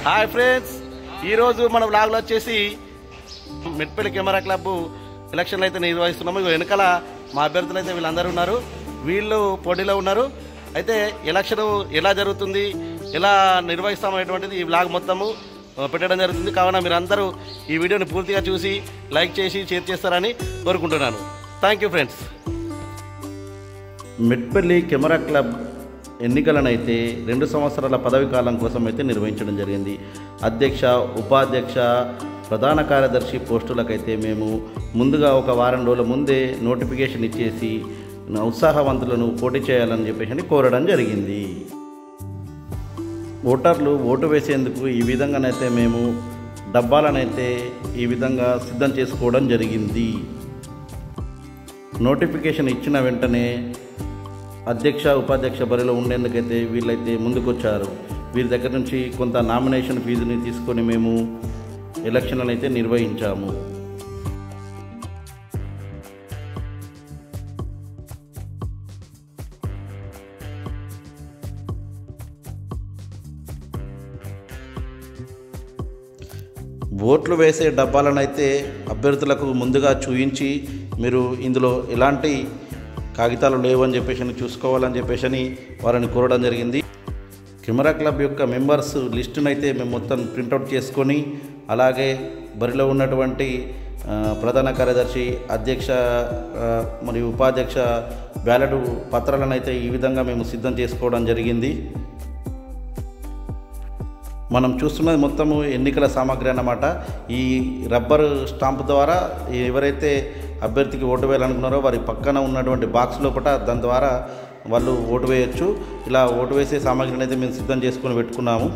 Hi friends, ఈరోజు మన బ్లాగ్లో వచ్చేసి మెట్పల్లి కెమెరా క్లబ్ ఎలక్షన్లు అయితే నిర్వహిస్తున్నాము. వెనకాల మా అభ్యర్థులు అయితే వీళ్ళందరూ ఉన్నారు. వీళ్ళు పోటీలో ఉన్నారు. అయితే ఎలక్షన్ ఎలా జరుగుతుంది, ఎలా నిర్వహిస్తామనేటువంటిది ఈ బ్లాగ్ మొత్తము పెట్టడం జరుగుతుంది. కావున మీరందరూ ఈ వీడియోని పూర్తిగా చూసి లైక్ చేసి షేర్ చేస్తారని కోరుకుంటున్నాను. Thank you friends. Metpally camera club ఎన్నికలనైతే 2 సంవత్సరాల పదవి కాలం కోసం అయితే నిర్వహించడం జరిగింది. అధ్యక్ష, ఉపాధ్యక్ష, ప్రధాన కార్యదర్శి పోస్టులకైతే మేము ముందుగా ఒక వారం రోజుల ముందే నోటిఫికేషన్ ఇచ్చేసి ఉత్సాహవంతులను పోటీ చేయాలని చెప్పేసి కోరడం జరిగింది. ఓటర్లు ఓటు వేసేందుకు ఈ విధంగానైతే మేము డబ్బాలనైతే ఈ విధంగా సిద్ధం చేసుకోవడం జరిగింది. నోటిఫికేషన్ ఇచ్చిన వెంటనే అధ్యక్ష, ఉపాధ్యక్ష బరిలో ఉండేందుకైతే వీళ్ళైతే ముందుకొచ్చారు. వీరి దగ్గర నుంచి కొంత నామినేషన్ ఫీజుని తీసుకొని మేము ఎలక్షన్లను అయితే నిర్వహించాము. ఓట్లు వేసే డబ్బాలనైతే అభ్యర్థులకు ముందుగా చూయించి మీరు ఇందులో ఎలాంటి కాగితాలు లేవని చెప్పేసి చూసుకోవాలని చెప్పేసి వారిని కోరడం జరిగింది. కెమెరా క్లబ్ యొక్క మెంబర్స్ లిస్టునైతే మేము మొత్తం ప్రింటౌట్ చేసుకొని, అలాగే బరిలో ఉన్నటువంటి ప్రధాన కార్యదర్శి, అధ్యక్ష మరియు ఉపాధ్యక్ష బ్యాలెట్ పత్రాలను అయితే ఈ విధంగా మేము సిద్ధం చేసుకోవడం జరిగింది. మనం చూస్తున్నది మొత్తము ఎన్నికల సామాగ్రి అన్నమాట. ఈ రబ్బర్ స్టాంప్ ద్వారా ఎవరైతే అభ్యర్థికి ఓటు వేయాలనుకున్నారో వారి పక్కన ఉన్నటువంటి బాక్స్ లోపల దాని ద్వారా వాళ్ళు ఓటు వేయచ్చు. ఇలా ఓటు వేసే సామాగ్రిని అయితే మేము సిద్ధం చేసుకొని పెట్టుకున్నాము.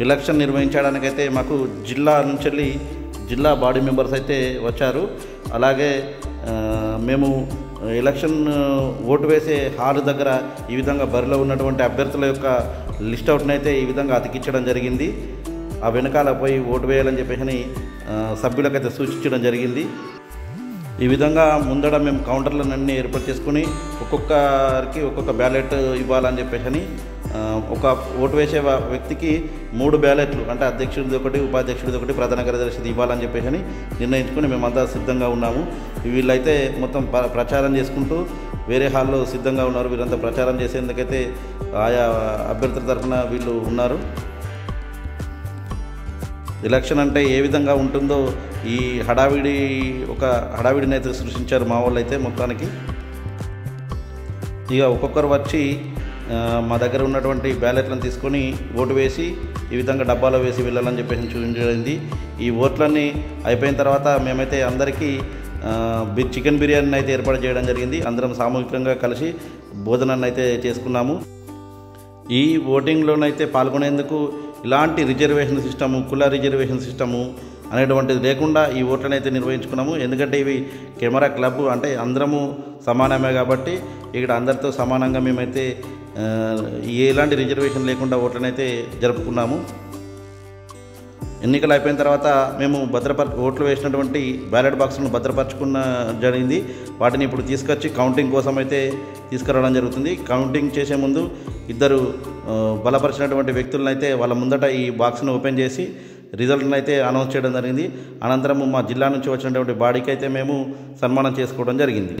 ఎలక్షన్ నిర్వహించడానికైతే మాకు జిల్లా నుంచి జిల్లా బాడీ మెంబర్స్ అయితే వచ్చారు. అలాగే మేము ఎలక్షన్ ఓటు వేసే హాల్ దగ్గర ఈ విధంగా బరిలో ఉన్నటువంటి అభ్యర్థుల యొక్క లిస్ట్ అవుట్ని అయితే ఈ విధంగా అతికించడం జరిగింది. ఆ వెనకాల పోయి ఓటు వేయాలని చెప్పేసి సభ్యులకైతే సూచించడం జరిగింది. ఈ విధంగా ముందడ మేము కౌంటర్లన్నీ ఏర్పాటు చేసుకుని ఒక్కొక్కరికి ఒక్కొక్క బ్యాలెట్ ఇవ్వాలని చెప్పేసి ఒక ఓటు వేసే వ్యక్తికి 3 బ్యాలెట్లు, అంటే అధ్యక్షుడిది ఒకటి, ఉపాధ్యక్షుడిది ఒకటి, ప్రధాన కార్యదర్శిది ఇవ్వాలని చెప్పేసి నిర్ణయించుకొని మేమంతా సిద్ధంగా ఉన్నాము. వీళ్ళైతే మొత్తం ప్రచారం చేసుకుంటూ వేరే హాల్లో సిద్ధంగా ఉన్నారు. వీళ్ళంతా ప్రచారం చేసేందుకైతే ఆయా అభ్యర్థుల తరఫున వీళ్ళు ఉన్నారు. ఎలక్షన్ అంటే ఏ విధంగా ఉంటుందో ఈ హడావిడిని అయితే సృష్టించారు మా వాళ్ళు అయితే మొత్తానికి. ఇక ఒక్కొక్కరు వచ్చి మా దగ్గర ఉన్నటువంటి బ్యాలెట్లను తీసుకొని ఓటు వేసి ఈ విధంగా డబ్బాలో వేసి వెళ్ళాలని చెప్పేసి చూపించడింది. ఈ ఓట్లన్నీ అయిపోయిన తర్వాత మేమైతే అందరికీ చికెన్ బిర్యానీని అయితే ఏర్పాటు చేయడం జరిగింది. అందరం సామూహికంగా కలిసి భోజనాన్ని అయితే చేసుకున్నాము. ఈ ఓటింగ్లోనైతే పాల్గొనేందుకు ఇలాంటి రిజర్వేషన్ సిస్టము, కుల రిజర్వేషన్ సిస్టము అనేటువంటిది లేకుండా ఈ ఓట్లను అయితే నిర్వహించుకున్నాము. ఎందుకంటే ఇవి కెమెరా క్లబ్ అంటే అందరము సమానమే కాబట్టి ఇక్కడ అందరితో సమానంగా మేమైతే ఎలాంటి రిజర్వేషన్ లేకుండా ఓట్లనైతే జరుపుకున్నాము. ఎన్నికలు అయిపోయిన తర్వాత మేము ఓట్లు వేసినటువంటి బ్యాలెట్ బాక్స్ను భద్రపరచుకున్న జరిగింది. వాటిని ఇప్పుడు తీసుకొచ్చి కౌంటింగ్ కోసం అయితే తీసుకురావడం జరుగుతుంది. కౌంటింగ్ చేసే ముందు 2 బలపరిచినటువంటి వ్యక్తులను అయితే వాళ్ళ ముందట ఈ బాక్స్ను ఓపెన్ చేసి రిజల్ట్ని అయితే అనౌన్స్ చేయడం జరిగింది. అనంతరం మా జిల్లా నుంచి వచ్చినటువంటి బాడీకి అయితే మేము సన్మానం చేసుకోవడం జరిగింది.